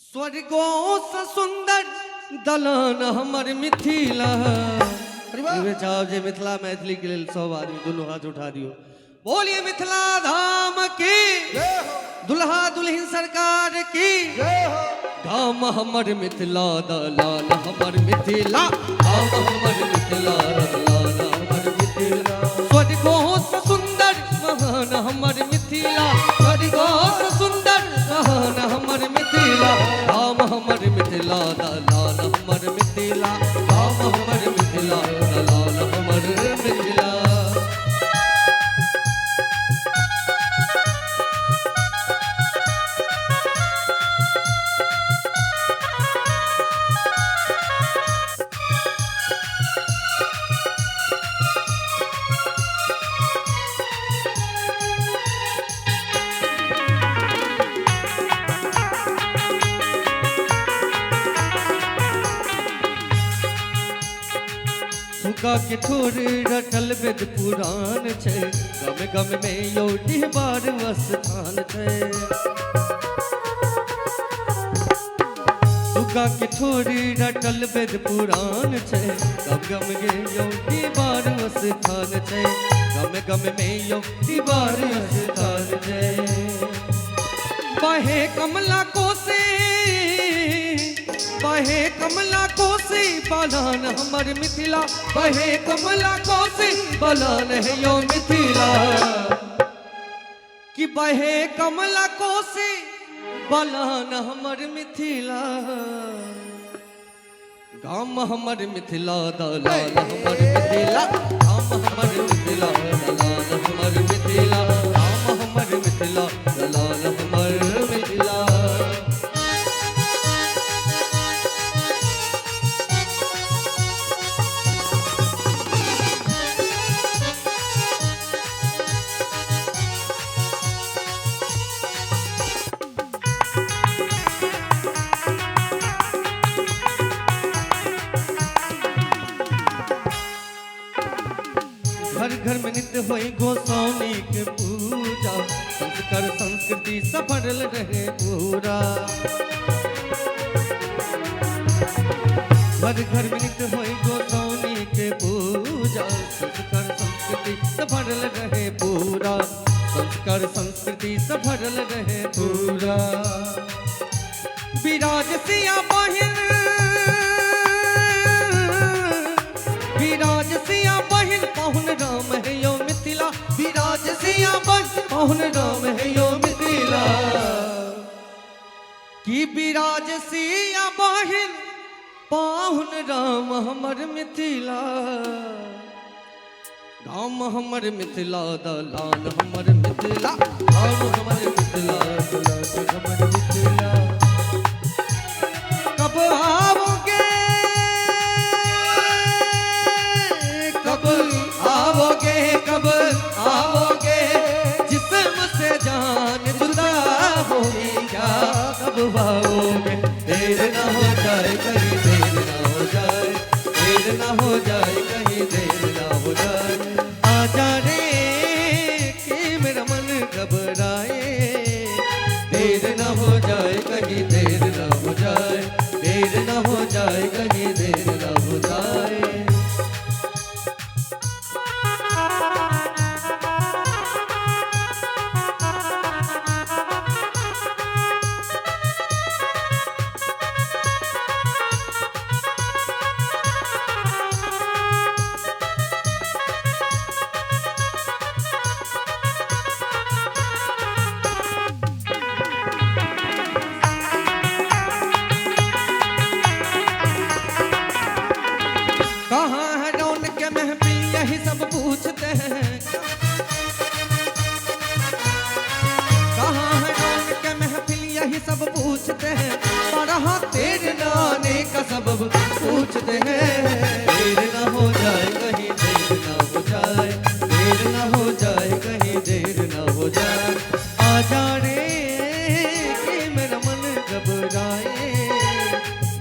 स्वर्गो से सुंदर दलान हमर मिथिला। जे मिथिला मैथिली के लिए सब आदमी दोनों हाथ उठा दियो। बोलिए मिथिला धाम की, दुल्हा दुल्हन सरकार की। धाम हमर मिथिला दलान हमर मिथिला, धाम हमर मिथिला दलान हमर मिथिला। स्वर्गो से सुंदर महान हमर मिथिला, स्वर्गो से सुंदर महान हमर मिथिला। धाम हमर मिथिला दलान हमर मिथिला, धाम हमर मिथिला दलान हमर मिथिला। सुगा के ठोर रटल वेद पुराण छै, गम गम में यो डिहबार स्थान छै। सुगा के ठोर रटल वेद पुराण छै, गम गम में यो डिहबार स्थान छै। गम गम में यो डिहबार स्थान छै। बहे कमला कोसे, बहे कमला कोसी बलान हमर मिथिला, बहे कमला कोसी बलान है यो मिथिला। कि बहे कमला कोसी बलान हमर मिथिला। गाम हमर मिथिला दलान हमर मिथिला, गाम हमर मिथिला दलान हमर मिथिला, गाम हमर मिथिला दलान हमर मिथिला। घर घर में नित्य होई गोसाउनी के पूजा, संस्कार संस्कृति सफल रहे पूरा। घर घर में नित्य होई गोसाउनी के पूजा, संस्कार संस्कृति सफल रहे पूरा, संस्कार संस्कृति सफल रहे पूरा। विराज सिया बहिन, विराज सिया बहिन पहुन राम है यो मिथिला, विराज सिया बहिन पहुन राम है यो मिथिला। कि विराज सिया बहिन पहुन राम हमर मिथिला। गाम हमर मिथिला दलान हमर मिथिला, गाम हमर मिथिला दलान हमर मिथिला। कब आओगे, कब आओगे, कब आओगे, जिस्म से जान जुदा होगी क्या। कब आओगे, देर ना हो जाए कहीं, देर ना हो जाए, देर ना हो जाए कहीं, देर ना हो जाए। आजा रे कि मेरा मन घबराए, देर ना हो जाए कहीं, देर ना हो जाए, देर ना हो जाए कहीं, देर ना हो जाए। कहाँ है रौनक के महफिल यही सब पूछते हैं। कहाँ है रौनक के महफिल यही सब पूछते हैं। पढ़ा तेरे नाने का सबब पूछते हैं। देर ना हो जाए कहीं, देर ना हो जाए, देर ना हो जाए कहीं, देर ना हो जाए। आजा रे कि मेरा मन घबराए,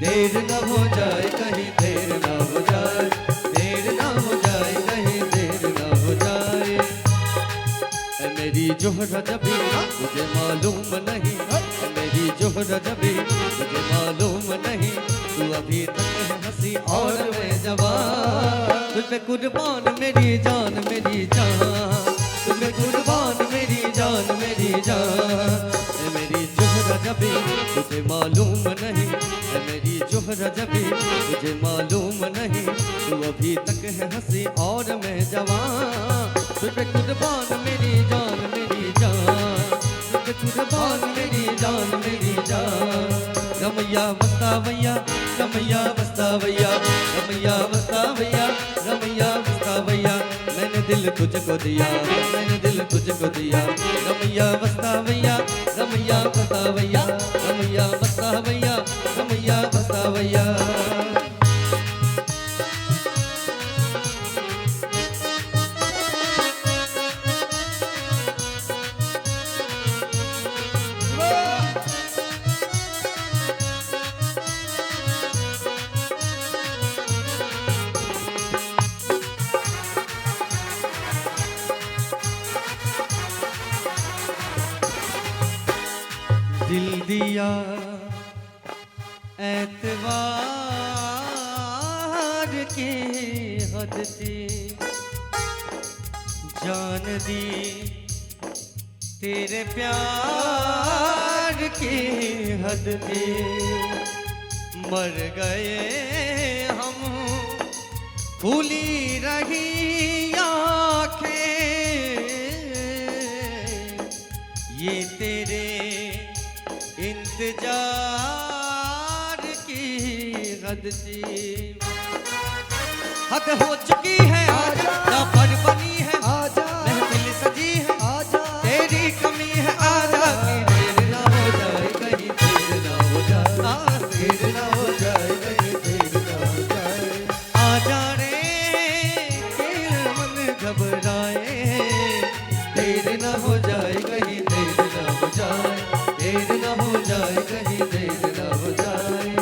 देर ना हो जाए कहीं, देर ना हो जाए, देर ना हो जाए कहीं, देर ना हो जाए। मेरी जोहरा जबी मुझे मालूम नहीं, मेरी जोहरा जबी मुझे तुझ पे कुर्बान मेरी जान मेरी जान, तुझ पे कुर्बान मेरी जान मेरी जान। ऐ मेरी जोहरा जबी तुझे मालूम नहीं, ऐ मेरी जोहरा जबी तुझे मालूम नहीं, तू अभी तक है हंसी और मैं जवान। तुझ पे कुर्बान मेरी जान मेरी जान, तुझ पे कुर्बान मेरी जान मेरी जान। रमैया बस्तावैया रमैया बस्तावैया रमैया बस्तावैया रमैया बस्तावैया, मैंने दिल तुझको दिया मैंने दिल तुझको दिया। रमैया बस्तावैया रमैया बस्तावैया रमैया बस्तावैया रमैया बस्तावैया। दिल दिया ऐतवार के हद से, जान दी तेरे प्यार के हद से। मर गए हम खुली रही आँखें, ये तेरे इंतजार की हद से। हद हो चुकी है आजा, ना पर बनी है आजा, महफिल सजी है आजा, तेरी कमी है आजा। देर ना हो जाए कहीं देर ना हो जाए, देर ना हो जाए कहीं देर ना हो जाए। आजा रे के मन घबराए, देर ना हो जाए कहीं देर ना हो जाए, देर ना हो जाए कहीं देर ना हो जाए।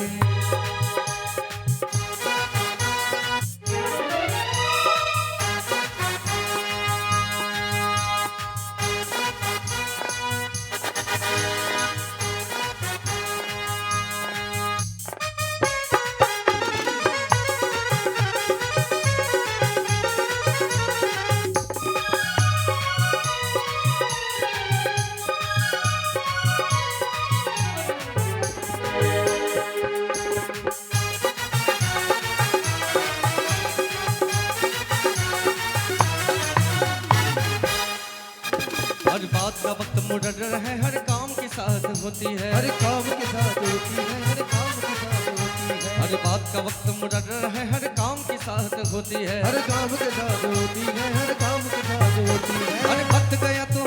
हर बात का वक्त मुकर्रर है, हर काम के साथ होती है, हर काम के साथ होती है, हर काम के साथ होती है। हर बात का वक्त मुकर्रर है, हर काम के साथ होती है, हर काम के साथ होती है, हर काम के साथ होती है। अरे बात गया तो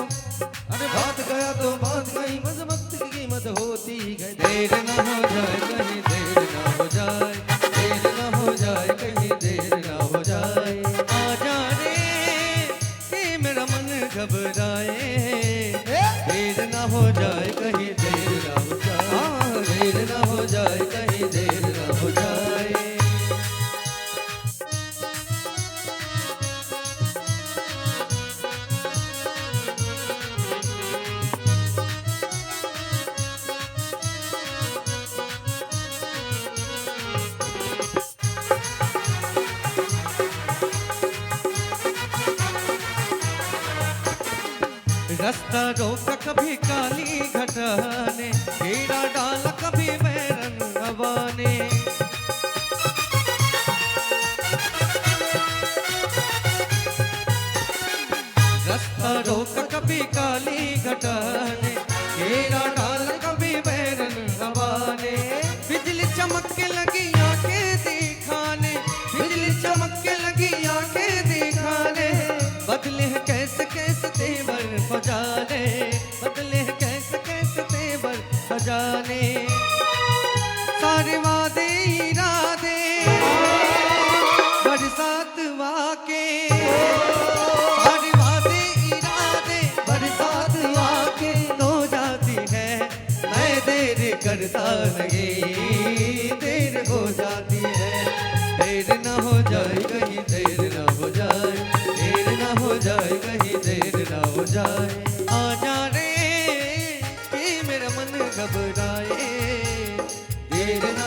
अरे बात गया तो बात गई, मज वक्त की कीमत होती है। देर ना हो जाए कहीं देर ना हो जाए, देर ना हो जाए कहीं देर ना हो जाए। आजा रे कि मेरा मन घबराए, देर ना हो जाए कहीं देर ना हो जाए, देर ना हो जाए कहीं देर ना हो जाए। रास्ता रोका कभी काली घटा ने, घेरा डाला कभी बैरन हवा ने। रास्ता रोका कभी काली घटा ने, घेरा डाला कभी बैरन हवा ने। बिजली चमक के लगी आंखें दिखाने, बिजली चमक के लगी आंखें दिखाने। बदले हैं कैसे कैसे तेवर बजाने, बदले हैं कैसे कैसे तेवर बजाने। सारे वादे इरादे बरसात वाके, सारे वादे इरादे बरसात वाके। हो जाती है मैं देर करता नहीं, देर हो जाती है। देर ना हो जाए कहीं देर ना हो जाए, देर ना हो जाए कहीं देर ना हो जाए। आजा रे कि मेरा मन घबराए, देर ना